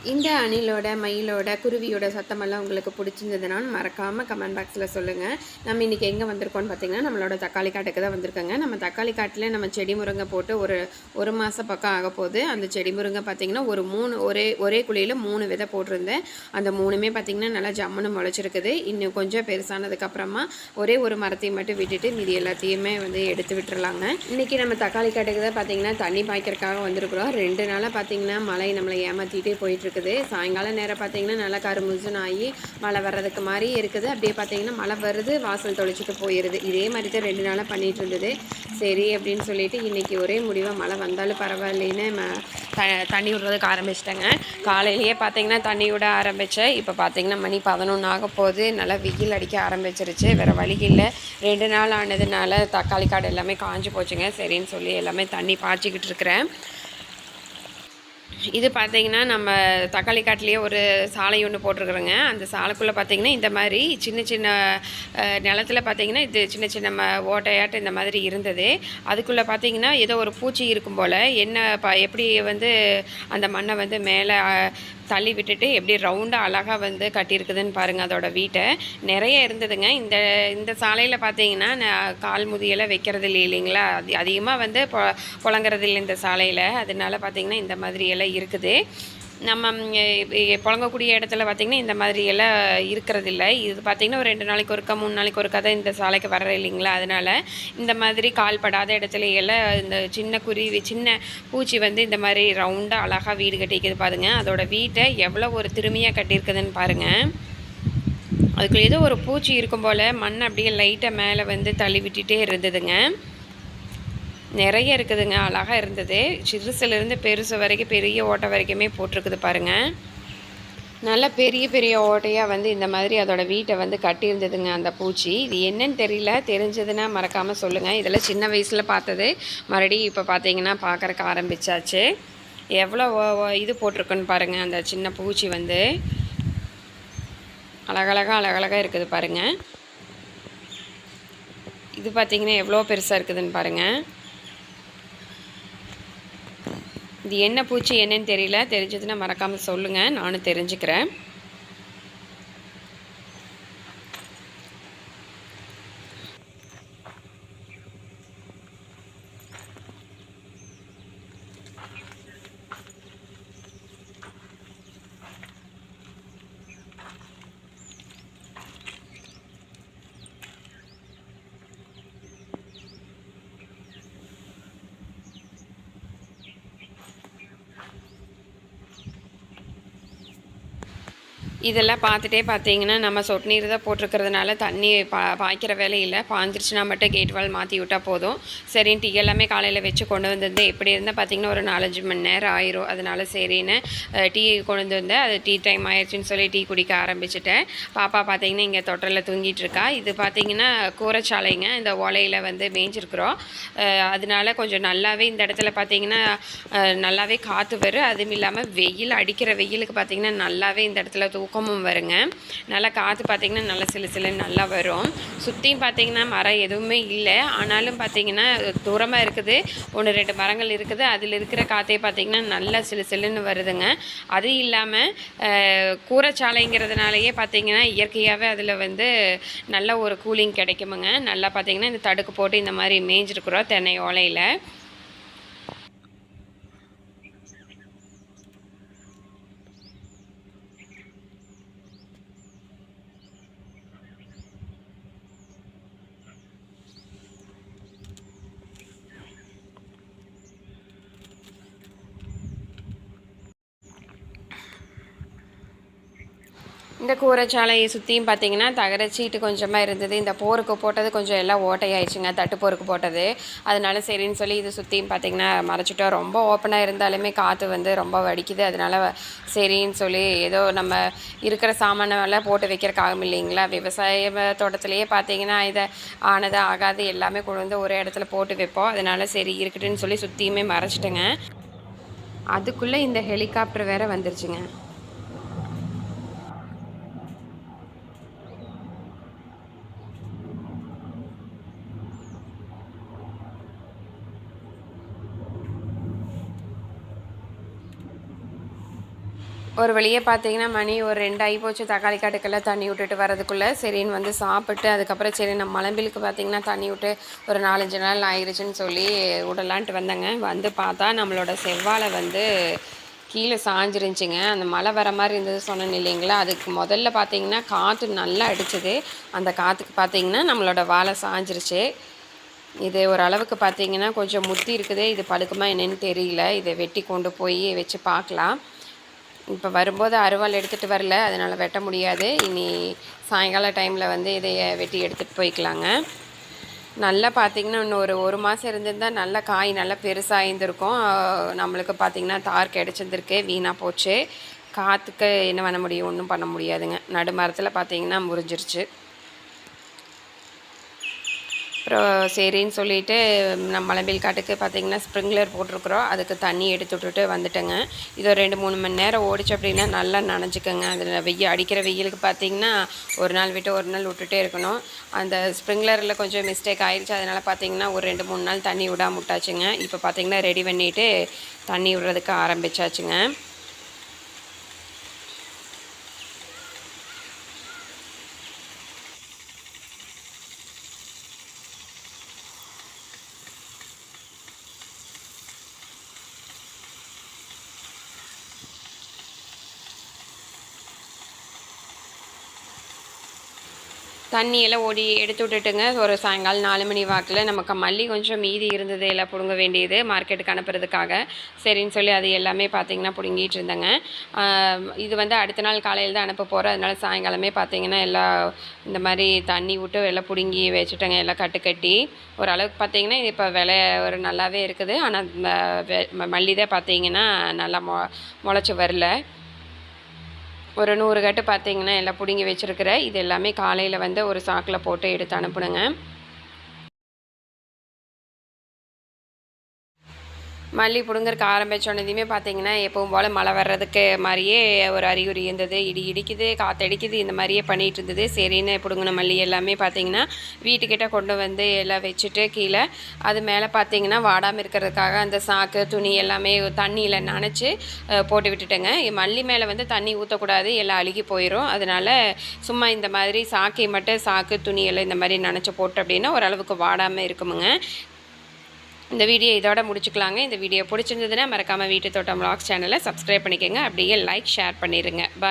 இந்த அணிலோட, மயிலோட, குருவியோட சத்தமெல்லாம் உங்களுக்கு பிடிச்சிருந்ததுன்னா மறக்காமல் கமெண்ட் பாக்ஸில் சொல்லுங்கள். நம்ம இன்றைக்கி எங்கே வந்திருக்கோம்னு பார்த்திங்கன்னா, நம்மளோட தக்காளி காட்டுக்கு தான் வந்திருக்கோங்க. நம்ம தக்காளி காட்டில் நம்ம செடி முருங்கை போட்டு ஒரு மாதம் பக்கம் ஆக போகுது. அந்த செடி முருங்கை பார்த்திங்கன்னா ஒரு ஒரே குழியில் 3 விதை போட்டிருந்தேன். அந்த 3மே பார்த்திங்கன்னா நல்லா ஜம்முன்னு முளைச்சிருக்குது. இன்னும் கொஞ்சம் பெருசானதுக்கப்புறமா ஒரே ஒரு மரத்தையும் மட்டும் விட்டுட்டு மீதி எல்லாத்தையுமே எடுத்து விட்டுறலாங்க. இன்றைக்கி நம்ம தக்காளி காட்டுக்கு தான் பார்த்திங்கன்னா தண்ணி பாய்க்கிறதுக்காக வந்திருக்கிறோம். 2 நாளாக பார்த்திங்கன்னா மழை நம்மளை ஏமாற்றிட்டே போயிட்டு இருக்குது. சாயங்காலம் நேரம் பார்த்தீங்கன்னா நல்லா கருமுசுன்னு ஆகி மழை வர்றதுக்கு மாதிரி இருக்குது. அப்படியே பார்த்தீங்கன்னா மழை வருது, வாசல் தொளிச்சிட்டு போயிடுது. இதே மாதிரி தான் 2 நாளாக பண்ணிகிட்டு இருந்தது. சரி அப்படின்னு சொல்லிட்டு இன்றைக்கி ஒரே முடிவாக மழை வந்தாலும் பரவாயில்லைன்னு தண்ணி விடுறதுக்கு ஆரம்பிச்சிட்டேங்க. காலையிலேயே பார்த்தீங்கன்னா தண்ணி விட ஆரம்பித்தேன். இப்போ பார்த்தீங்கன்னா மணி 11 ஆக போகுது. நல்லா வெயில் அடிக்க ஆரம்பிச்சிருச்சு. வேறு வழி இல்லை. 2 நாள் ஆனதுனால தக்காளி காடு எல்லாமே காஞ்சு போச்சுங்க. சரின்னு சொல்லி எல்லாமே தண்ணி பாய்ச்சிக்கிட்டு இருக்கிறேன். இது பார்த்திங்கன்னா நம்ம தக்காளி காட்டிலேயே ஒரு சாலை ஒன்று போட்டிருக்குறோங்க. அந்த சாலைக்குள்ளே பார்த்திங்கன்னா இந்த மாதிரி சின்ன சின்ன நிலத்தில் பார்த்திங்கன்னா இது சின்ன சின்ன ஓட்டையாட்டு இந்த மாதிரி இருந்தது. அதுக்குள்ளே பார்த்திங்கன்னா ஏதோ ஒரு பூச்சி இருக்கும் போல் எப்படி அந்த மண்ணை மேலே தள்ளி விட்டுட்டு எப்படி ரவுண்டாக அழகாக கட்டியிருக்குதுன்னு பாருங்கள். அதோட வீட்டை நிறைய இருந்ததுங்க. இந்த சாலையில் பார்த்தீங்கன்னா கால் முதியெல்லாம் வைக்கிறது இல்லைங்களா, அதிகமாக புழங்குறது இல்லை இந்த சாலையில். அதனால பார்த்திங்கன்னா இந்த மாதிரி எல்லாம் இருக்குது. நம்ம புழங்கக்கூடிய இடத்துல பார்த்திங்கன்னா இந்த மாதிரி எல்லாம் இருக்கிறதில்ல. இது பார்த்திங்கன்னா ஒரு 2 நாளைக்கு ஒருக்கா 3 நாளைக்கு ஒருக்கா தான் இந்த சாலைக்கு வர்ற இல்லைங்களா. அதனால் இந்த மாதிரி கால் படாத இடத்துல எல்லாம் இந்த சின்ன குருவி சின்ன பூச்சி இந்த மாதிரி ரவுண்டாக அழகாக வீடு கட்டிக்குது பாருங்கள். அதோட வீட்டை எவ்வளோ ஒரு திரும்பியாக கட்டியிருக்குதுன்னு பாருங்கள். அதுக்குள்ள ஏதோ ஒரு பூச்சி இருக்கும் போல் மண் அப்படியே லைட்டாக மேலே தள்ளி விட்டுட்டே இருந்ததுங்க. நிறைய இருக்குதுங்க. அழகாக இருந்தது. சிறுசுலேருந்து பெருசு வரைக்கும் பெரிய ஓட்டை வரைக்குமே போட்டிருக்குது பாருங்கள். நல்லா பெரிய பெரிய ஓட்டையாக இந்த மாதிரி அதோடய வீட்டை கட்டியிருந்ததுங்க அந்த பூச்சி. இது என்னன்னு தெரியல, தெரிஞ்சதுன்னா மறக்காமல் சொல்லுங்கள். இதெல்லாம் சின்ன வயசில் பார்த்தது, மறுபடியும் இப்போ பார்த்தீங்கன்னா பார்க்குறக்கு ஆரம்பித்தாச்சு. எவ்வளோ இது போட்டிருக்குன்னு பாருங்கள். அந்த சின்ன பூச்சி அழகழகாக இருக்குது பாருங்கள். இது பார்த்திங்கன்னா எவ்வளோ பெருசாக இருக்குதுன்னு பாருங்கள். இது என்ன பூச்சி என்னன்னு தெரியல, தெரிஞ்சதுன்னா மறக்காமல் சொல்லுங்கள், நானும் தெரிஞ்சுக்கிறேன். இதெல்லாம் பார்த்துட்டே பார்த்தீங்கன்னா நம்ம சொட்டு நீர் தான் போட்டிருக்கிறதுனால தண்ணி பாய்க்கிற வேலை இல்லை. பாய்ஞ்சிருச்சுன்னா மட்டும் கேட் வால் மாற்றி விட்டால் போதும். சரின்னு டீ எல்லாமே காலையில் வச்சு கொண்டு வந்திருந்தேன். எப்படி இருந்தால் பார்த்திங்கன்னா ஒரு 4-5 மணி நேரம் ஆயிரும். அதனால சரின்னு டீ கொண்டு வந்தேன். அது டீ டைம் ஆயிடுச்சுன்னு சொல்லி டீ குடிக்க ஆரம்பிச்சிட்டேன். பாப்பா பார்த்திங்கன்னா இங்கே தொட்டில் தூங்கிட்டு இருக்கா. இது பார்த்திங்கன்னா கூரைச்சாலைங்க. இந்த ஓலையில் மேய்ஞ்சிருக்கிறோம். அதனால கொஞ்சம் நல்லாவே இந்த இடத்துல பார்த்திங்கன்னா நல்லாவே காற்று வரும். அதுவும் இல்லாமல் வெயில் அடிக்கிற வெயிலுக்கு பார்த்திங்கன்னா நல்லாவே இந்த இடத்துல தூக்கமும் வருங்க. நல்லா காற்று பார்த்திங்கன்னா நல்லா சிலுசிலுன்னு நல்லா வரும். சுற்றியும் பார்த்திங்கன்னா மரம் எதுவுமே இல்லை. ஆனாலும் பார்த்திங்கன்னா தூரமாக இருக்குது, 1-2 மரங்கள் இருக்குது. அதில் இருக்கிற காற்றே பார்த்திங்கன்னா நல்லா சிலுசிலுன்னு வருதுங்க. அது இல்லாமல் கூரைச்சாலைங்கிறதுனாலேயே பார்த்திங்கன்னா இயற்கையாகவே அதில் நல்ல ஒரு கூலிங் கிடைக்குமுங்க. நல்லா பார்த்திங்கன்னா இந்த தடுக்கு போட்டு இந்த மாதிரி மேய்ஞ்சிருக்கிறோம் தென்னை ஓலையில். இந்த கூரைச்சாலையை சுற்றியும் பார்த்திங்கன்னா தகர சீட்டு கொஞ்சமாக இருந்தது. இந்த போருக்கு போட்டது கொஞ்சம் எல்லாம் ஓட்டையாயிடுச்சுங்க, தட்டு போருக்கு போட்டது. அதனால சரின்னு சொல்லி இது சுற்றியும் பார்த்திங்கன்னா மறைச்சிட்டோம். ரொம்ப ஓப்பனாக இருந்தாலுமே காற்று ரொம்ப வடிக்குது. அதனால் சரின்னு சொல்லி ஏதோ நம்ம இருக்கிற சாமானெல்லாம் போட்டு வைக்கிறக்கு ஆகும் இல்லைங்களா. விவசாய தோட்டத்திலேயே பார்த்திங்கன்னா இதை ஆனது ஆகாது எல்லாமே கொண்டு ஒரு இடத்துல போட்டு வைப்போம். அதனால சரி இருக்கட்டுன்னு சொல்லி சுற்றியுமே மறைச்சிட்டேங்க. அதுக்குள்ளே இந்த ஹெலிகாப்டர் வேறு வந்துருச்சுங்க. ஒரு வழியே பார்த்தீங்கன்னா மணி ஒரு 2 ஆகி போச்சு. தக்காளி காட்டுக்கெல்லாம் தண்ணி விட்டுட்டு வரதுக்குள்ளே சரின்னு வந்து சாப்பிட்டு அதுக்கப்புறம் சரி நம்ம மலம்பிலுக்கு பார்த்திங்கன்னா தண்ணி விட்டு ஒரு 4-5 நாள் ஆயிடுச்சுன்னு சொல்லி விடலான்ட்டு வந்தேங்க. வந்து பார்த்தா நம்மளோட செவ்வாழை வந்து கீழே சாஞ்சிருந்துச்சிங்க. அந்த மழை வர மாதிரி இருந்தது சொன்னேன் இல்லைங்களா, அதுக்கு முதல்ல பார்த்திங்கன்னா காற்று நல்லா அடிச்சது. அந்த காற்றுக்கு பார்த்திங்கன்னா நம்மளோட வாழை சாஞ்சிருச்சு. இது ஓரளவுக்கு பார்த்திங்கன்னா கொஞ்சம் முத்தி இருக்குது. இது பழுக்குமா என்னன்னு தெரியல. இதை வெட்டி கொண்டு போய் வச்சு பார்க்கலாம். இப்போ வரும்போது அருவாள் எடுத்துகிட்டு வரல, அதனால் வெட்ட முடியாது. இனி சாயங்கால டைமில் வந்து இதை வெட்டி எடுத்துகிட்டு போய்க்கலாங்க. நல்லா பார்த்திங்கன்னா இன்னும் ஒரு மாதம் இருந்திருந்தால் நல்லா காய் நல்லா பெருசாக இருந்திருக்கும். நம்மளுக்கு பார்த்திங்கன்னா தார் கிடச்சிருந்துருக்கு, வீணாக போச்சு. காற்றுக்கு என்ன பண்ண முடியும், ஒன்றும் பண்ண முடியாதுங்க. நடு மரத்தில் பார்த்திங்கன்னா முறிஞ்சிருச்சு. அப்புறம் சரின்னு சொல்லிவிட்டு நம்ம மலம்பில் காட்டுக்கு பார்த்திங்கன்னா ஸ்ப்ரிங்க்லர் போட்டிருக்குறோம். அதுக்கு தண்ணி எடுத்து விட்டுட்டு வந்துட்டேங்க. இது ஒரு 2-3 மணி நேரம் ஓடிச்சு அப்படின்னா நல்லா நனைஞ்சிக்கோங்க. அதில் அடிக்கிற வெயிலுக்கு பார்த்திங்கன்னா ஒரு நாள் விட்டு ஒரு நாள் விட்டுட்டே இருக்கணும். அந்த ஸ்ப்ரிங்க்லரில் கொஞ்சம் மிஸ்டேக் ஆகிடுச்சு. அதனால் பார்த்திங்கன்னா ஒரு 2-3 நாள் தண்ணி விடாம விட்டாச்சுங்க. இப்போ பார்த்திங்கன்னா ரெடி பண்ணிவிட்டு தண்ணி விடுறதுக்கு ஆரம்பித்தாச்சுங்க. தண்ணியெல்லாம் எடுத்து விட்டுட்டுங்க. ஒரு சாயங்காலம் 4 மணி வாக்கில் நமக்கு மல்லி கொஞ்சம் மீதி இருந்தது, எல்லாம் பிடுங்க வேண்டியது மார்க்கெட்டுக்கு அனுப்புறதுக்காக. சரின்னு சொல்லி அது எல்லாமே பார்த்திங்கன்னா பிடுங்கிட்டு இருந்தேங்க. இது வந்து அடுத்த நாள் காலையில் தான் அனுப்ப போகிறேன். அதனால சாயங்காலமே பார்த்திங்கன்னா எல்லாம் இந்த மாதிரி தண்ணி விட்டு எல்லாம் பிடுங்கி வச்சுட்டேங்க. எல்லாம் கட்டி ஓரளவுக்கு பார்த்திங்கன்னா இப்போ விலை ஒரு நல்லாவே இருக்குது. ஆனால் மல்லி தான் பார்த்திங்கன்னா நல்லா முளைச்சி வரல. ஒரு 100 கட்டு பார்த்திங்கன்னா எல்லாம் பிடுங்கி வச்சுருக்கிறேன். இது எல்லாமே காலையில் வந்து ஒரு சாக்கில் போட்டு எடுத்து அனுப்புனேங்க. மல்லி பிடுங்கறக்கு ஆரம்பித்தோன்னதையுமே பார்த்திங்கன்னா எப்பவும் போல் மழை வர்றதுக்கு மாதிரியே ஒரு அறிகுறி இருந்தது. இடி இடிக்குது, காற்றடிக்குது, இந்த மாதிரியே பண்ணிகிட்டு இருந்தது. சரின்னு பிடுங்கின மல்லி எல்லாமே பார்த்திங்கன்னா வீட்டுக்கிட்ட கொண்டு வந்து எல்லாம் வச்சுட்டு கீழே அது மேலே பார்த்திங்கன்னா வாடாமல் இருக்கிறதுக்காக அந்த சாக்கு துணி எல்லாமே தண்ணியில் நனைச்சி போட்டு விட்டுட்டேங்க. மல்லி மேலே வந்து தண்ணி ஊற்றக்கூடாது, எல்லாம் அழுகி போயிடும். அதனால் சும்மா இந்த மாதிரி சாக்கை மட்டும் சாக்கு துணி எல்லாம் இந்த மாதிரி நனைச்சி போட்டு அப்படின்னா ஓரளவுக்கு வாடாமல் இருக்குமுங்க. இந்த வீடியோ இதோட முடிச்சுக்கலாங்க. இந்த வீடியோ பிடிச்சிருந்ததுன்னா மறக்காமல் வீட்டு தோட்டம் vlogs சேனலை சப்ஸ்கிரைப் பண்ணிக்கோங்க. அப்படியே லைக் ஷேர் பண்ணிடுங்க. பாய்.